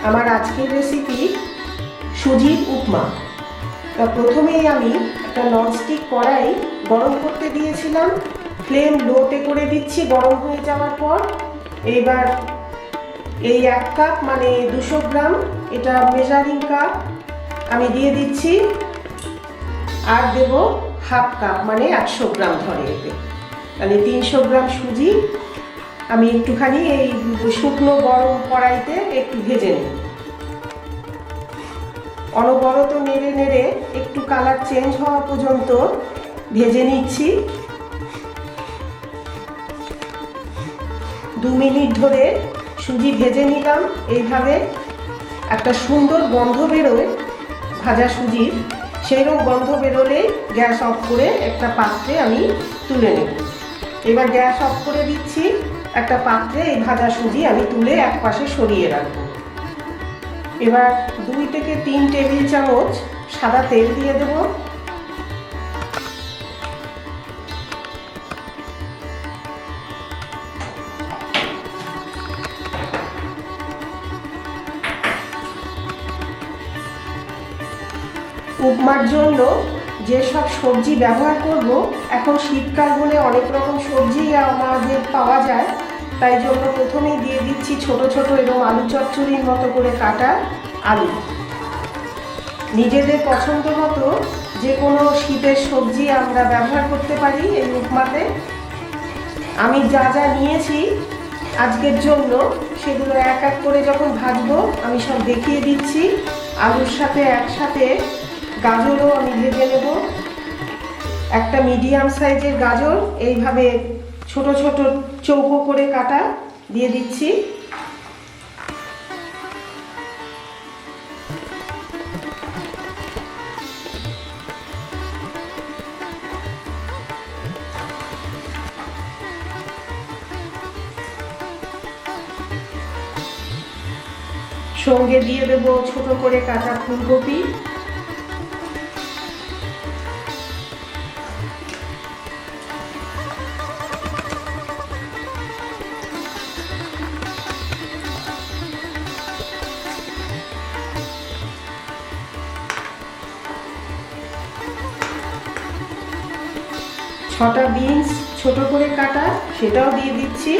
আমার আজকের রেসিপি সুজির উপমা। প্রথমেই আমি একটা ননস্টিক কড়াই গরম করতে দিয়েছিলাম, ফ্লেম লোতে করে দিচ্ছি। গরম হয়ে যাওয়ার পর এইবার এই 1 কাপ মানে 200 গ্রাম, এটা মেজারিং কাপ, আমি দিয়ে দিচ্ছি। আর দেব হাফ কাপ মানে 100 গ্রাম ধরে, এতে মানে 300 গ্রাম সুজি আমি একটুখানি এই শুকনো গরম কড়াইতে একটু ভেজে নিই। অনবরত নেড়ে নেড়ে একটু কালার চেঞ্জ হওয়া পর্যন্ত ভেজে নিচ্ছি। 2 মিনিট ধরে সুজি ভেজে নিলাম। এইভাবে একটা সুন্দর গন্ধ বেরোয় ভাজা সুজির, সেইরকম গন্ধ বেরোলে গ্যাস অফ করে একটা পাত্রে আমি তুলে নেব। এবার গ্যাস অফ করে দিচ্ছি। একটা পাত্রে এই ভাজা সুজি আমি তুলে এক পাশে সরিয়ে রাখব। এবার 2 থেকে 3 টেবিল চামচ সাদা তেল দিয়ে দেব। উপমার জন্য যেসব সবজি ব্যবহার করব, এখন শীতকাল বলে অনেক রকম সবজি আমাদের পাওয়া যায়, তাই জন্য প্রথমেই দিয়ে দিচ্ছি ছোট ছোট এরকম আলু চচ্চড়ির মতো করে কাটা আলু। নিজেদের পছন্দ মতো যে কোনো শীতের সবজি আমরা ব্যবহার করতে পারি এই উপমাতে। আমি যা যা নিয়েছি আজকের জন্য সেগুলো এক এক করে যখন ভাজবো আমি সব দেখিয়ে দিচ্ছি। আলুর সাথে একসাথে গাজরও আমি ভেজে নেব। একটা মিডিয়াম সাইজের গাজর এইভাবে ছোট ছোট চৌকো করে কাটা দিয়ে দিচ্ছি। সঙ্গে দিয়ে দেব ছোট করে কাটা ফুলকপি, ছটা বিনস ছোট করে কাটা, সেটাও দিয়ে দিচ্ছি।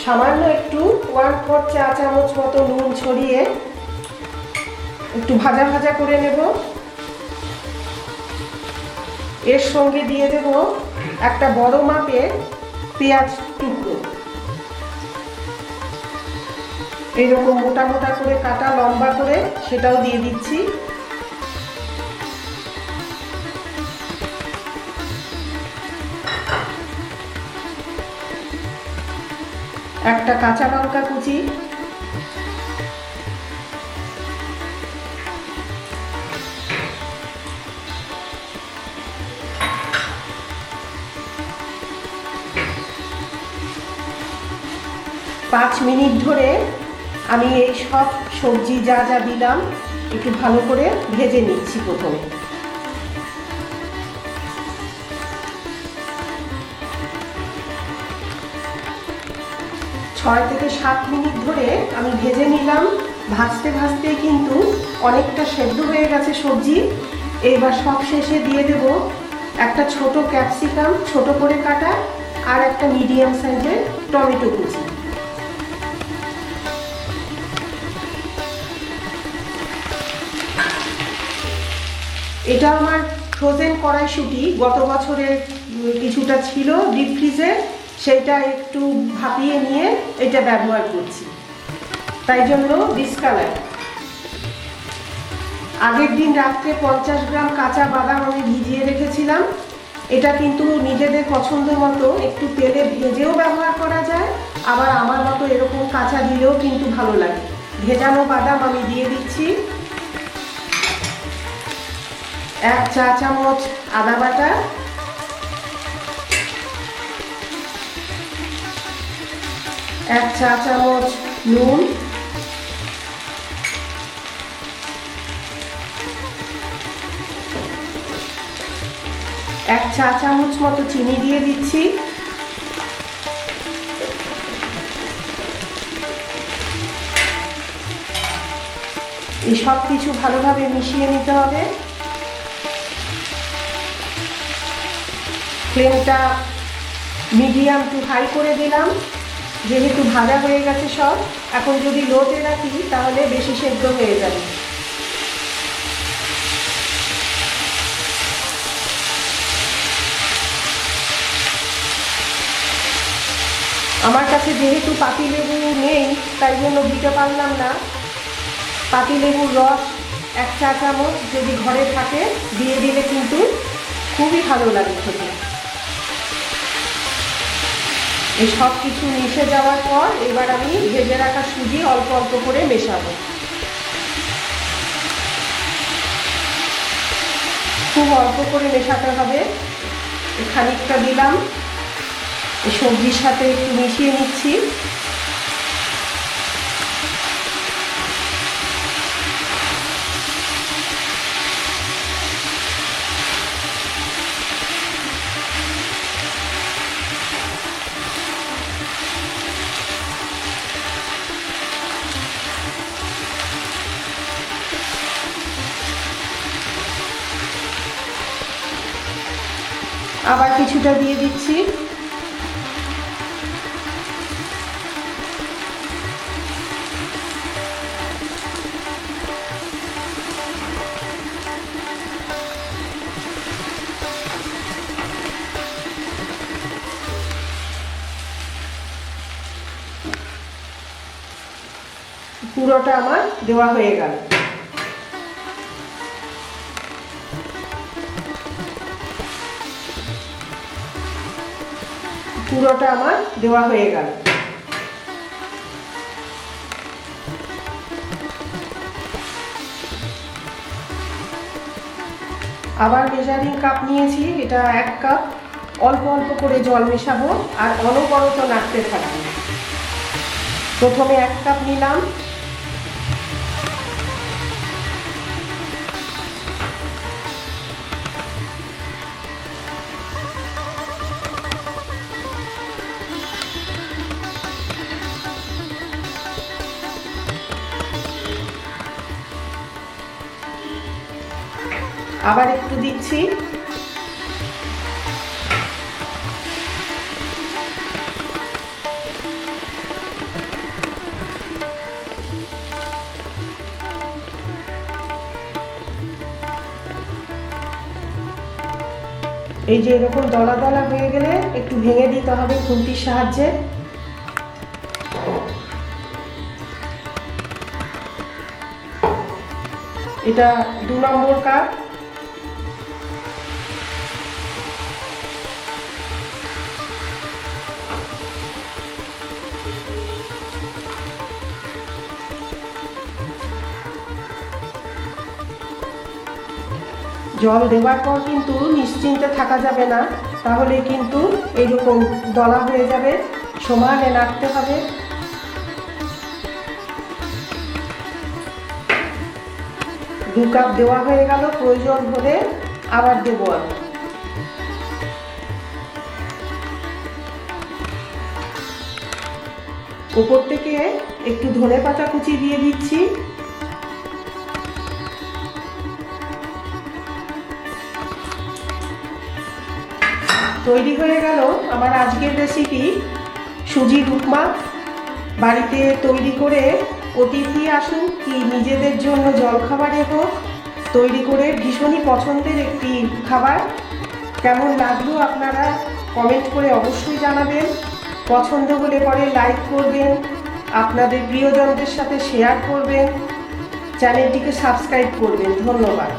সামান্য একটু 1/4 চা চামচ মতো নুন ছড়িয়ে একটু ভাজা ভাজা করে নেব। এর সঙ্গে দিয়ে দেব একটা বড় মাপের পেঁয়াজ টুকরো, এইরকম মোটা মোটা করে কাটা লম্বা করে, সেটাও দিয়ে দিচ্ছি। একটা কাঁচা লঙ্কা কুচি, 5 মিনিট ধরে আমি এই সব সবজি যা যা দিলাম একটু ভালো করে ভেজে নিচ্ছি। প্রথমে 6 থেকে 7 মিনিট ধরে আমি ভেজে নিলাম। ভাজতে ভাজতে কিন্তু অনেকটা সেদ্ধ হয়ে গেছে সবজি। এবার সব শেষে দিয়ে দেব একটা ছোট ক্যাপসিকাম ছোট করে কাটা আর একটা মিডিয়াম সাইজের টমেটো কুচি। এটা আমার ফ্রোজেন কড়াইশুঁটি, গত বছরের কিছুটা ছিল ডিপ ফ্রিজে, সেইটা একটু ভাপিয়ে নিয়ে এটা ব্যবহার করছি, তাই জন্য ডিসকালার। আগের দিন রাত্রে 50 গ্রাম কাঁচা বাদাম আমি ভিজিয়ে রেখেছিলাম। এটা কিন্তু নিজেদের পছন্দ মতো একটু তেলে ভেজেও ব্যবহার করা যায়, আবার আমার মতো এরকম কাঁচা দিলেও কিন্তু ভালো লাগে। ভেজানো বাদাম আমি দিয়ে দিচ্ছি। 1 চা চামচ আদা বাটা, 1 চা চামচ নুন, 1 চা চামচ মতো চিনি দিয়ে দিচ্ছি। এই সব কিছু ভালোভাবে মিশিয়ে নিতে হবে। ফ্লেমটা মিডিয়াম টু হাই করে দিলাম, যেহেতু ভাজা হয়ে গেছে সব। এখন যদি লোতে রাখি তাহলে বেশি সেদ্ধ হয়ে যাবে। আমার কাছে যেহেতু পাতিলেবু নেই তাই জন্য দিতে পারলাম না। পাতিলেবুর রস 1 চা চামচ যদি ঘরে থাকে দিয়ে দিলে কিন্তু খুবই ভালো লাগে খেতে। এই সব কিছু মিশে যাওয়ার পর এবার আমি ভেজে রাখা সুজি অল্প অল্প করে মেশাবো। খুব অল্প করে মেশাতে হবে। খানিকটা দিলাম, সবজির সাথে একটু মিশিয়ে নিচ্ছি। আবার কিছুটা দিয়ে দিচ্ছি। পুরোটা আমার দেওয়া হয়ে গেল। পুরোটা আমার দেওয়া হয়ে গেল। আবার মেজারিং কাপ নিয়েছি, এটা 1 কাপ। অল্প অল্প করে জল মেশাবো আর অনবরত নাড়তে থাকবো। প্রথমে 1 কাপ নিলাম, আবার একটু দিচ্ছি। এই যে এরকম দলা দলা হয়ে গেলে একটু ভেঙে দিতে হবে খুন্তির সাহায্যে। এটা 2 নম্বর কাপ। জল দেওয়ার পর কিন্তু নিশ্চিন্তে থাকা যাবে না, তাহলে কিন্তু এইরকম দলা হয়ে যাবে। সমানে নাড়তে হবে। দু কাপ দেওয়া হয়ে গেল, প্রয়োজন হলে আবার দেবো আমি। উপর থেকে একটু ধনেপাতা কুচি দিয়ে দিচ্ছি। তৈরি হয়ে গেল আমার আজকের রেসিপি সুজির উপমা। বাড়িতে তৈরি করে অতিথি আসুক কি নিজেদের জন্য জলখাবারে হোক, তৈরি করে ভীষণই পছন্দের একটি খাবার। কেমন লাগলো আপনারা কমেন্ট করে অবশ্যই জানাবেন। পছন্দ হলে পরে লাইক করবেন, আপনাদের প্রিয়জনদের সাথে শেয়ার করবেন, চ্যানেলটিকে সাবস্ক্রাইব করবেন। ধন্যবাদ।